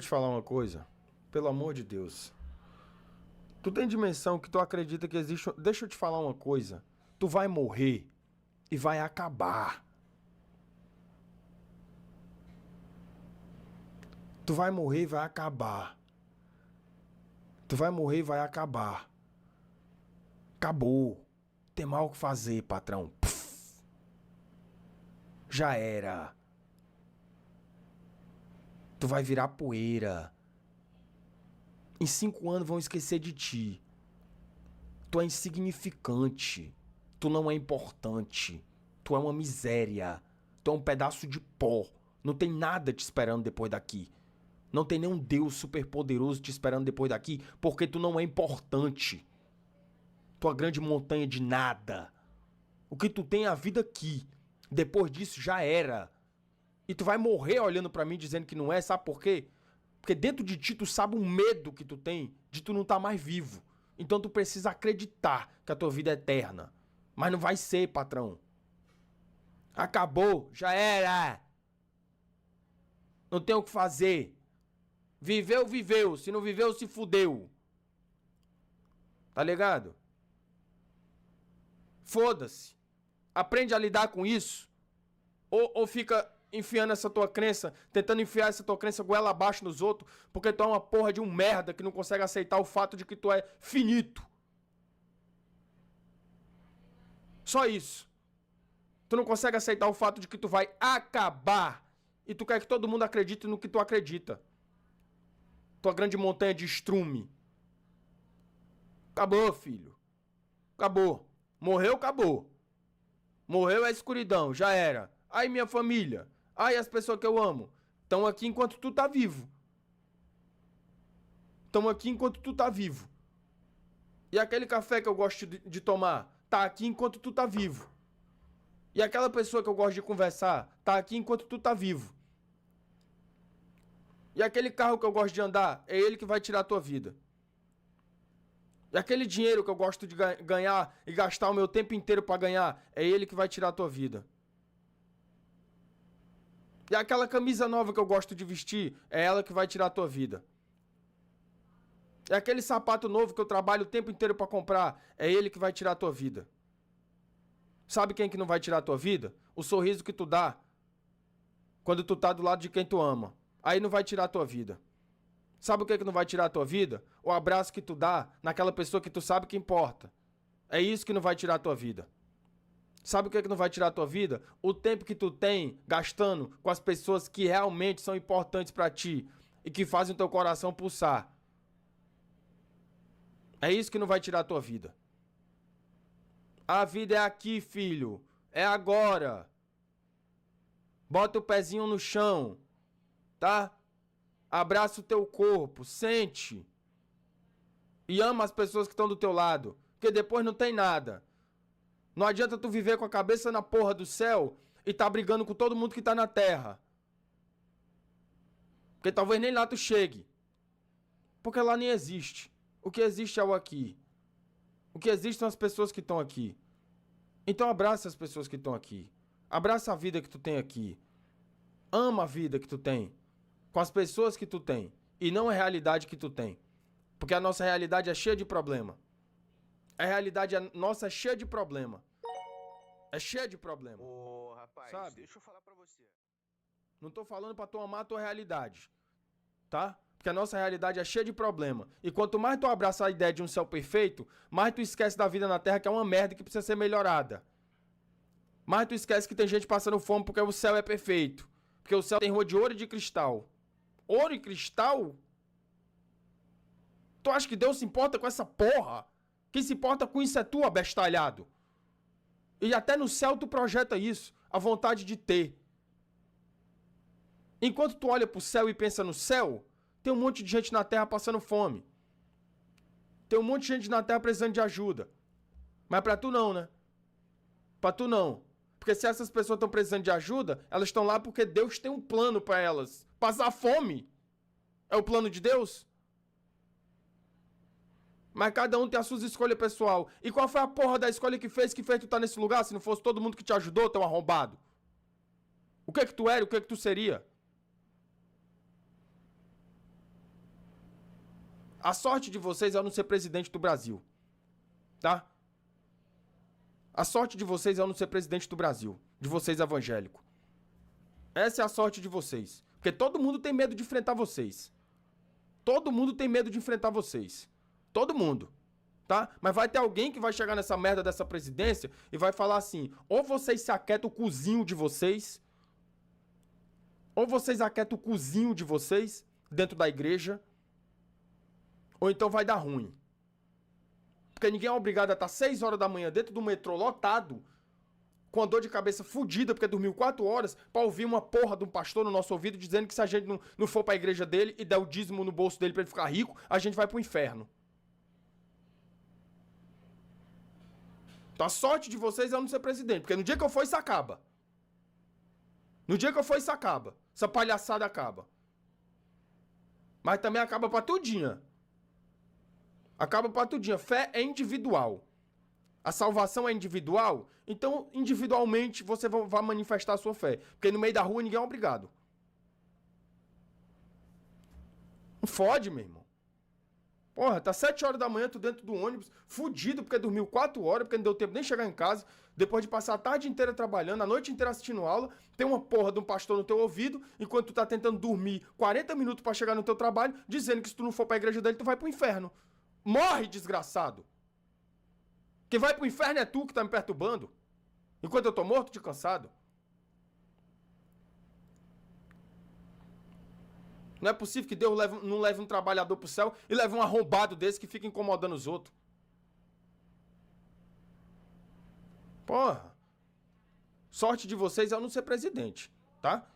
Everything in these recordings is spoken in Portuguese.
Te falar uma coisa, pelo amor de Deus. Tu tem dimensão que tu acredita que existe. Deixa eu te falar uma coisa. Tu vai morrer e vai acabar. Tu vai morrer e vai acabar. Tu vai morrer e vai acabar. Acabou. Tem mal o que fazer, patrão. Pff. Já era. Tu vai virar poeira. Em 5 anos vão esquecer de ti. Tu é insignificante. Tu não é importante. Tu é uma miséria. Tu é um pedaço de pó. Não tem nada te esperando depois daqui. Não tem nenhum Deus superpoderoso te esperando depois daqui, porque tu não é importante. Tua grande montanha de nada. O que tu tem é a vida aqui. Depois disso já era. E tu vai morrer olhando pra mim dizendo que não é, sabe por quê? Porque dentro de ti tu sabe o medo que tu tem de tu não estar mais vivo. Então tu precisa acreditar que a tua vida é eterna. Mas não vai ser, patrão. Acabou, já era. Não tem o que fazer. Viveu, viveu. Se não viveu, se fudeu. Tá ligado? Foda-se. Aprende a lidar com isso. Ou fica enfiando essa tua crença, tentando enfiar essa tua crença goela abaixo nos outros, porque tu é uma porra de um merda que não consegue aceitar o fato de que tu é finito. Só isso. Tu não consegue aceitar o fato de que tu vai acabar. E tu quer que todo mundo acredite no que tu acredita. Tua grande montanha de estrume. Acabou, filho. Acabou. Morreu, acabou. Morreu é escuridão, já era. Aí minha família. Aí as pessoas que eu amo. Estão aqui enquanto tu tá vivo. Estão aqui enquanto tu tá vivo. E aquele café que eu gosto de tomar, tá aqui enquanto tu tá vivo. E aquela pessoa que eu gosto de conversar, tá aqui enquanto tu tá vivo. E aquele carro que eu gosto de andar, é ele que vai tirar a tua vida. E aquele dinheiro que eu gosto de ganhar e gastar o meu tempo inteiro pra ganhar, é ele que vai tirar a tua vida. E aquela camisa nova que eu gosto de vestir, é ela que vai tirar a tua vida. E aquele sapato novo que eu trabalho o tempo inteiro pra comprar, é ele que vai tirar a tua vida. Sabe quem que não vai tirar a tua vida? O sorriso que tu dá quando tu tá do lado de quem tu ama. Aí não vai tirar a tua vida. Sabe o que não vai tirar a tua vida? O abraço que tu dá naquela pessoa que tu sabe que importa. É isso que não vai tirar a tua vida. Sabe o que não vai tirar a tua vida? O tempo que tu tem gastando com as pessoas que realmente são importantes pra ti e que fazem o teu coração pulsar. É isso que não vai tirar a tua vida. A vida é aqui, filho. É agora. Bota o pezinho no chão, tá? Abraça o teu corpo, sente. E ama as pessoas que estão do teu lado, porque depois não tem nada. Não adianta tu viver com a cabeça na porra do céu e tá brigando com todo mundo que tá na terra. Porque talvez nem lá tu chegue. Porque lá nem existe. O que existe é o aqui. O que existe são as pessoas que estão aqui. Então abraça as pessoas que estão aqui. Abraça a vida que tu tem aqui. Ama a vida que tu tem. Com as pessoas que tu tem. E não a realidade que tu tem. Porque a nossa realidade é cheia de problema. A realidade nossa é cheia de problema. É cheia de problema. Ô, rapaz, sabe? deixa eu falar pra você. Não tô falando pra tu amar a tua realidade. Tá? Porque a nossa realidade é cheia de problema. E quanto mais tu abraça a ideia de um céu perfeito, mais tu esquece da vida na Terra que é uma merda que precisa ser melhorada. Mais tu esquece que tem gente passando fome porque o céu é perfeito. Porque o céu tem rua de ouro e de cristal. Ouro e cristal? Tu acha que Deus se importa com essa porra? Quem se importa com isso é tu, abestalhado. E até no céu tu projeta isso. A vontade de ter. Enquanto tu olha pro céu e pensa no céu, tem um monte de gente na Terra passando fome. Tem um monte de gente na Terra precisando de ajuda. Mas pra tu não, né? Pra tu não. Porque se essas pessoas estão precisando de ajuda, elas estão lá porque Deus tem um plano pra elas. Passar fome é o plano de Deus? Mas cada um tem as suas escolhas pessoal. E qual foi a porra da escolha que fez tu tá nesse lugar se não fosse todo mundo que te ajudou, teu arrombado? O que tu era? O que tu seria? A sorte de vocês é eu não ser presidente do Brasil. Tá? A sorte de vocês é eu não ser presidente do Brasil. De vocês evangélicos. Essa é a sorte de vocês. Porque todo mundo tem medo de enfrentar vocês. Todo mundo tem medo de enfrentar vocês. Todo mundo. Tá? Mas vai ter alguém que vai chegar nessa merda dessa presidência e vai falar assim: ou vocês se aquietam o cozinho de vocês, ou vocês aquietam o cozinho de vocês dentro da igreja, ou então vai dar ruim. Porque ninguém é obrigado a estar 6 horas da manhã dentro do metrô lotado, com a dor de cabeça fudida porque dormiu 4 horas, pra ouvir uma porra de um pastor no nosso ouvido dizendo que se a gente não for pra igreja dele e der o dízimo no bolso dele pra ele ficar rico, a gente vai pro inferno. Então a sorte de vocês é eu não ser presidente, porque no dia que eu for isso acaba. No dia que eu for isso acaba. Essa palhaçada acaba. Mas também acaba pra tudinha. Acaba pra tudinha. Fé é individual. A salvação é individual, então individualmente você vai manifestar a sua fé. Porque no meio da rua ninguém é obrigado. Não fode, meu irmão. Porra, tá 7 horas da manhã, tu dentro do ônibus, fudido porque dormiu 4 horas, porque não deu tempo nem de chegar em casa, depois de passar a tarde inteira trabalhando, a noite inteira assistindo aula, tem uma porra de um pastor no teu ouvido, enquanto tu tá tentando dormir 40 minutos pra chegar no teu trabalho, dizendo que se tu não for pra igreja dele, tu vai pro inferno. Morre, desgraçado! Quem vai pro inferno é tu que tá me perturbando, enquanto eu tô morto de cansado. Não é possível que Deus não leve um trabalhador pro céu e leve um arrombado desse que fica incomodando os outros. Porra. Sorte de vocês é eu não ser presidente, tá?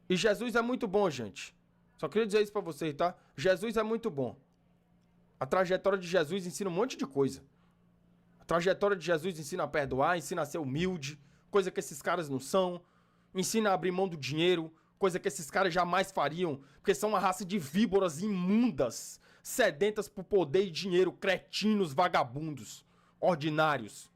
E Jesus é muito bom, gente. Só queria dizer isso pra vocês, tá? Jesus é muito bom. A trajetória de Jesus ensina um monte de coisa. A trajetória de Jesus ensina a perdoar, ensina a ser humilde, coisa que esses caras não são. Ensina a abrir mão do dinheiro, coisa que esses caras jamais fariam, porque são uma raça de víboras imundas, sedentas por poder e dinheiro, cretinos, vagabundos, ordinários.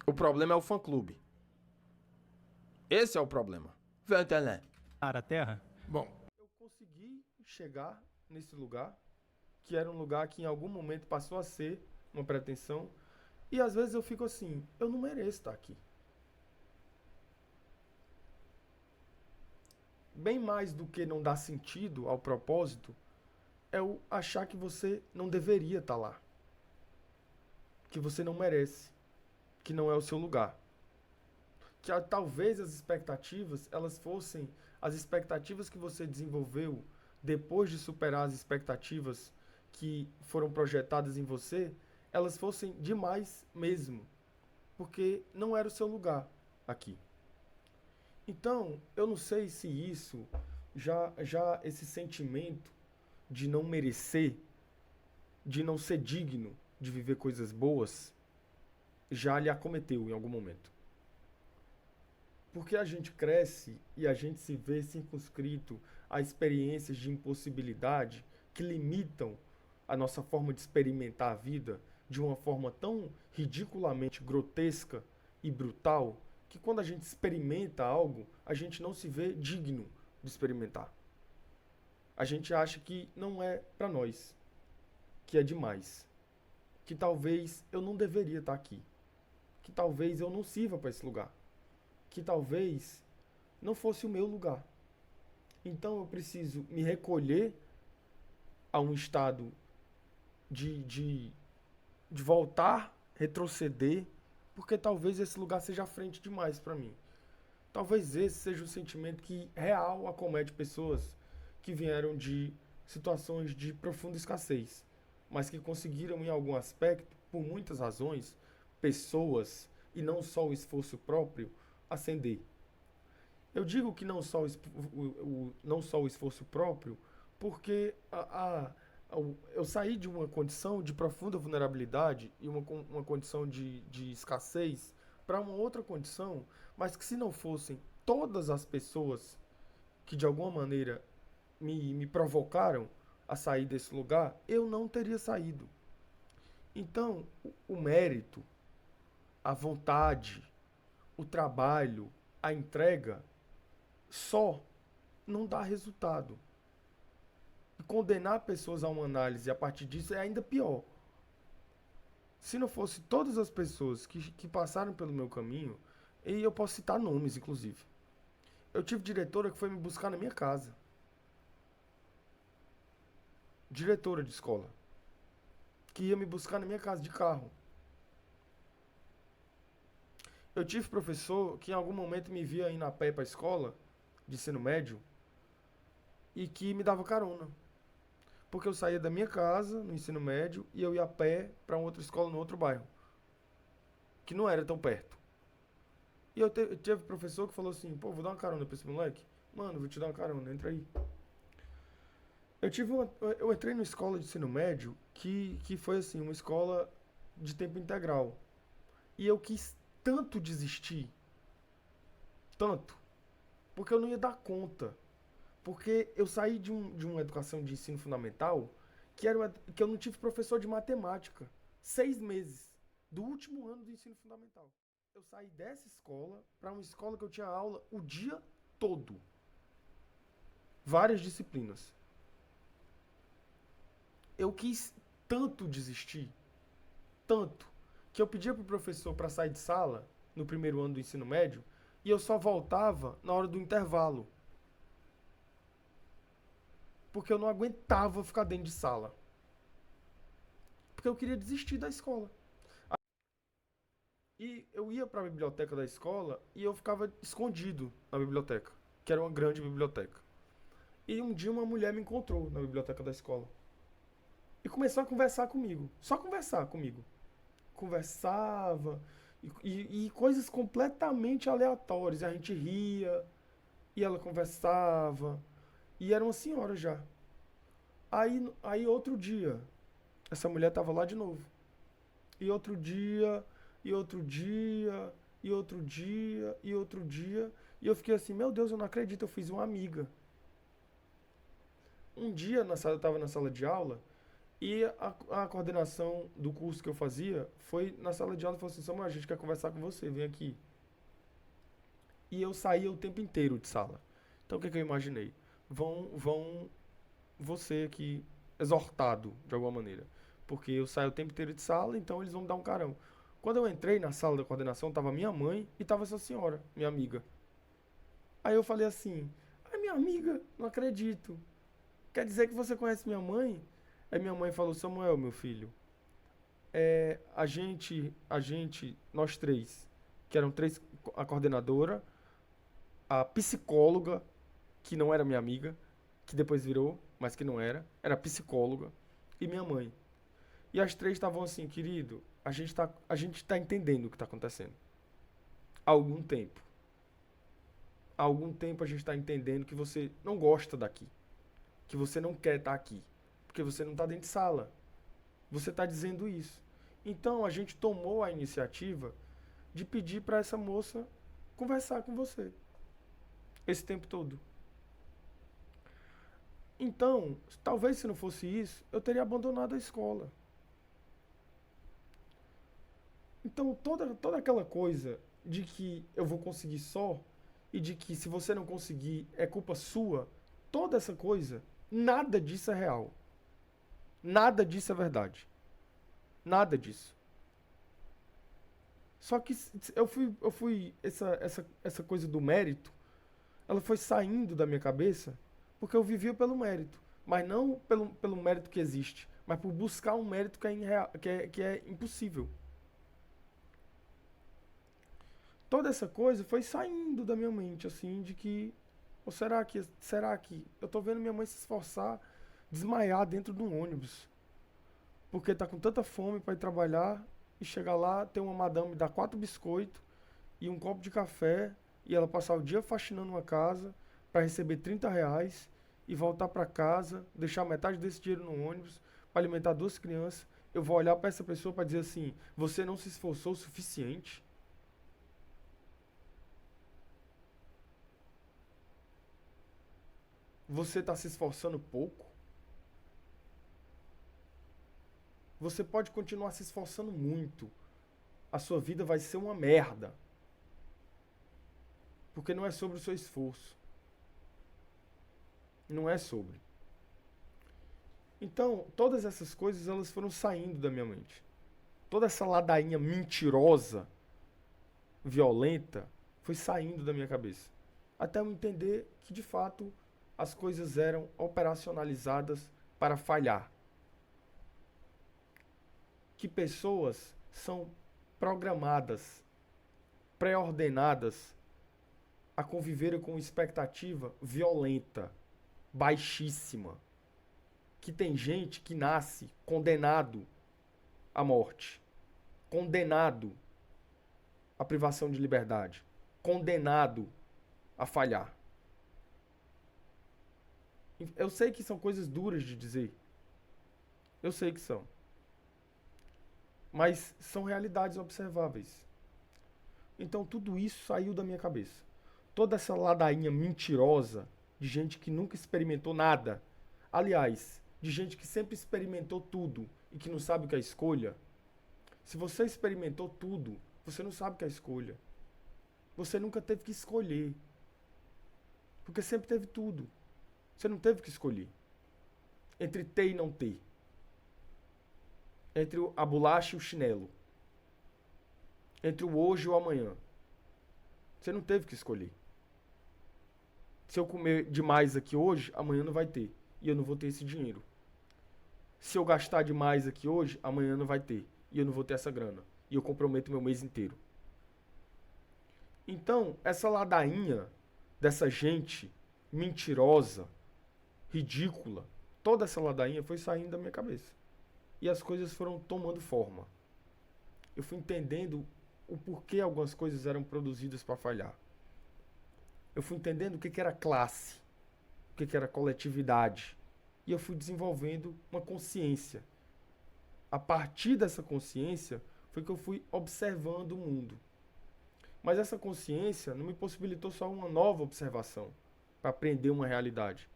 O problema é o fã-clube. Esse é o problema. A terra? Bom, eu consegui chegar nesse lugar, que era um lugar que em algum momento passou a ser uma pretensão, e às vezes eu fico assim, eu não mereço estar aqui. Bem mais do que não dar sentido ao propósito, é o achar que você não deveria estar lá. Que você não merece. Que não é o seu lugar. Que talvez as expectativas, elas fossem as expectativas que você desenvolveu depois de superar as expectativas que foram projetadas em você, elas fossem demais mesmo. Porque não era o seu lugar aqui. Então, eu não sei se isso, já esse sentimento de não merecer, de não ser digno de viver coisas boas, já lhe acometeu em algum momento. Porque a gente cresce e a gente se vê circunscrito a experiências de impossibilidade que limitam a nossa forma de experimentar a vida de uma forma tão ridiculamente grotesca e brutal, que quando a gente experimenta algo, a gente não se vê digno de experimentar. A gente acha que não é para nós, que é demais, que talvez eu não deveria estar aqui, que talvez eu não sirva para esse lugar, que talvez não fosse o meu lugar. Então eu preciso me recolher a um estado de voltar, retroceder, porque talvez esse lugar seja à frente demais para mim. Talvez esse seja o sentimento que real acomete pessoas que vieram de situações de profunda escassez, mas que conseguiram em algum aspecto, por muitas razões, pessoas e não só o esforço próprio, ascender. Eu digo que não só o esforço próprio, porque eu saí de uma condição de profunda vulnerabilidade e uma condição de escassez para uma outra condição, mas que se não fossem todas as pessoas que de alguma maneira me provocaram a sair desse lugar, eu não teria saído. Então, o mérito, a vontade, o trabalho, a entrega, só não dá resultado. condenar pessoas a uma análise a partir disso é ainda pior. Se não fosse todas as pessoas que passaram pelo meu caminho, e eu posso citar nomes, inclusive. Eu tive diretora que foi me buscar na minha casa. Diretora de escola. Que ia me buscar na minha casa de carro. Eu tive professor que em algum momento me via indo a pé para a escola, de ensino médio, e que me dava carona. Porque eu saía da minha casa, no ensino médio, e eu ia a pé para uma outra escola no outro bairro. Que não era tão perto. E eu tive professor que falou assim, pô, vou dar uma carona pra esse moleque. Mano, vou te dar uma carona, entra aí. Eu entrei numa escola de ensino médio que foi assim, uma escola de tempo integral. E eu quis tanto desistir, tanto, porque eu não ia dar conta. Porque eu saí de uma educação de ensino fundamental que eu não tive professor de matemática. 6 meses do último ano do ensino fundamental. Eu saí dessa escola para uma escola que eu tinha aula o dia todo. Várias disciplinas. Eu quis tanto desistir, tanto, que eu pedia pro professor para sair de sala no primeiro ano do ensino médio e eu só voltava na hora do intervalo. Porque eu não aguentava ficar dentro de sala. Porque eu queria desistir da escola. E eu ia para a biblioteca da escola e eu ficava escondido na biblioteca, que era uma grande biblioteca. E um dia uma mulher me encontrou na biblioteca da escola. E começou a conversar comigo. Só conversar comigo. Conversava. E coisas completamente aleatórias. A gente ria. E ela conversava. E era uma senhora já. Aí outro dia, essa mulher tava lá de novo. E outro dia, e outro dia, e outro dia, e outro dia. E eu fiquei assim, meu Deus, eu não acredito, eu fiz uma amiga. Um dia eu tava na sala de aula e a coordenação do curso que eu fazia foi na sala de aula e falou assim, Samuel, a gente quer conversar com você, vem aqui. E eu saía o tempo inteiro de sala. Então o que eu imaginei? Vão você aqui exortado de alguma maneira. Porque eu saio o tempo inteiro de sala, então eles vão me dar um carão. Quando eu entrei na sala da coordenação, tava minha mãe e tava essa senhora, minha amiga. Aí eu falei assim, minha amiga, não acredito. Quer dizer que você conhece minha mãe? Aí minha mãe falou, Samuel, meu filho, nós três, que eram três, a coordenadora, a psicóloga, que não era minha amiga, que depois virou, mas que não era psicóloga, e minha mãe. E as três estavam assim, querido, a gente tá entendendo o que tá acontecendo. Há algum tempo. Há algum tempo a gente tá entendendo que você não gosta daqui. Que você não quer estar aqui. Porque você não tá dentro de sala. Você tá dizendo isso. Então a gente tomou a iniciativa de pedir para essa moça conversar com você. Esse tempo todo. Então, talvez se não fosse isso, eu teria abandonado a escola. Então, toda aquela coisa de que eu vou conseguir só e de que se você não conseguir é culpa sua, toda essa coisa, nada disso é real. Nada disso é verdade. Nada disso. Só que essa coisa do mérito, ela foi saindo da minha cabeça porque eu vivia pelo mérito. Mas não pelo mérito que existe, mas por buscar um mérito que é impossível. Toda essa coisa foi saindo da minha mente, assim, de que, ou será que eu tô vendo minha mãe se esforçar, desmaiar dentro de um ônibus, porque tá com tanta fome para ir trabalhar e chegar lá, ter uma madame dar 4 biscoitos e um copo de café e ela passar o dia faxinando uma casa para receber R$ 30 e voltar para casa, deixar metade desse dinheiro no ônibus para alimentar 2 crianças. Eu vou olhar para essa pessoa para dizer assim: você não se esforçou o suficiente? Você está se esforçando pouco? Você pode continuar se esforçando muito. A sua vida vai ser uma merda. Porque não é sobre o seu esforço. Não é sobre. Então, todas essas coisas, elas foram saindo da minha mente. Toda essa ladainha mentirosa, violenta, foi saindo da minha cabeça. Até eu entender que, de fato, as coisas eram operacionalizadas para falhar. Que pessoas são programadas, pré-ordenadas a conviver com expectativa violenta, baixíssima. Que tem gente que nasce condenado à morte, condenado à privação de liberdade, condenado a falhar. Eu sei que são coisas duras de dizer. Eu sei que são. Mas são realidades observáveis. Então tudo isso saiu da minha cabeça. Toda essa ladainha mentirosa de gente que nunca experimentou nada. Aliás, de gente que sempre experimentou tudo e que não sabe o que é escolha. Se você experimentou tudo, você não sabe o que é escolha. Você nunca teve que escolher. Porque sempre teve tudo. Você não teve que escolher. Entre ter e não ter. Entre a bolacha e o chinelo. Entre o hoje e o amanhã. Você não teve que escolher. Se eu comer demais aqui hoje, amanhã não vai ter. E eu não vou ter esse dinheiro. Se eu gastar demais aqui hoje, amanhã não vai ter. E eu não vou ter essa grana. E eu comprometo meu mês inteiro. Então, essa ladainha dessa gente mentirosa, ridícula, toda essa ladainha foi saindo da minha cabeça. E as coisas foram tomando forma. Eu fui entendendo o porquê algumas coisas eram produzidas para falhar. Eu fui entendendo o que era classe, o que era coletividade. E eu fui desenvolvendo uma consciência. A partir dessa consciência foi que eu fui observando o mundo. Mas essa consciência não me possibilitou só uma nova observação para aprender uma realidade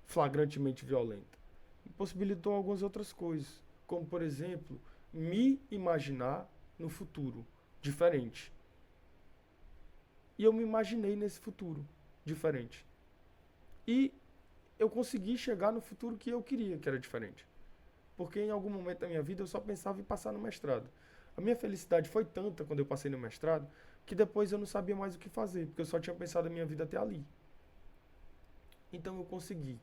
flagrantemente violenta. Me possibilitou algumas outras coisas, como, por exemplo, me imaginar no futuro diferente. E eu me imaginei nesse futuro diferente. E eu consegui chegar no futuro que eu queria, que era diferente. Porque em algum momento da minha vida eu só pensava em passar no mestrado. A minha felicidade foi tanta quando eu passei no mestrado, que depois eu não sabia mais o que fazer, porque eu só tinha pensado a minha vida até ali. Então eu consegui.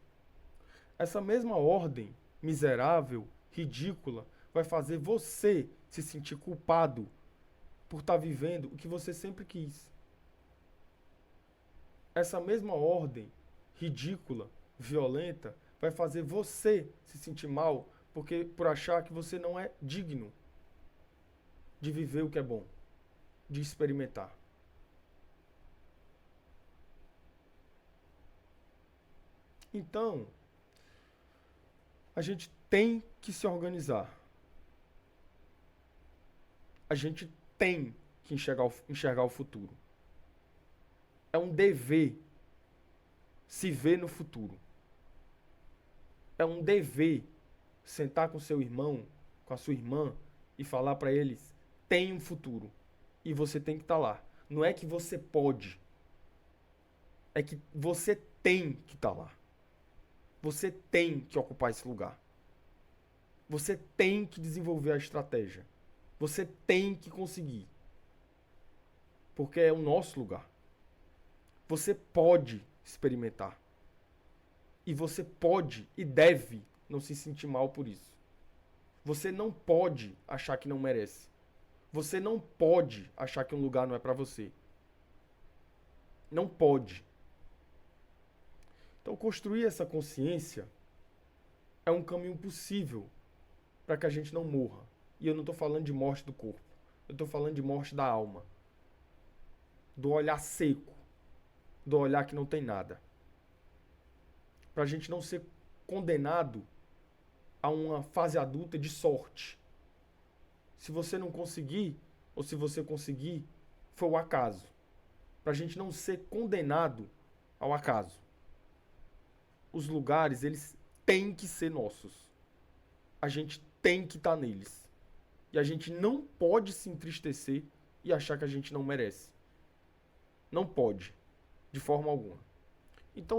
Essa mesma ordem miserável, ridícula, vai fazer você se sentir culpado por estar vivendo o que você sempre quis. Essa mesma ordem ridícula, violenta, vai fazer você se sentir mal por achar que você não é digno de viver o que é bom, de experimentar. Então, a gente tem que se organizar. A gente tem que enxergar o futuro. É um dever se ver no futuro. É um dever sentar com seu irmão, com a sua irmã e falar para eles: tem um futuro e você tem que estar lá. Não é que você pode, é que você tem que estar lá. Você tem que ocupar esse lugar. Você tem que desenvolver a estratégia. Você tem que conseguir. Porque é o nosso lugar. Você pode experimentar. E você pode e deve não se sentir mal por isso. Você não pode achar que não merece. Você não pode achar que um lugar não é para você. Não pode. Então, construir essa consciência é um caminho possível para que a gente não morra. E eu não estou falando de morte do corpo. Eu estou falando de morte da alma. Do olhar seco. Do olhar que não tem nada. Para a gente não ser condenado a uma fase adulta de sorte. Se você não conseguir, ou se você conseguir, foi o acaso. Para a gente não ser condenado ao acaso. Os lugares, eles têm que ser nossos. A gente tem que estar neles. E a gente não pode se entristecer e achar que a gente não merece. Não pode, de forma alguma.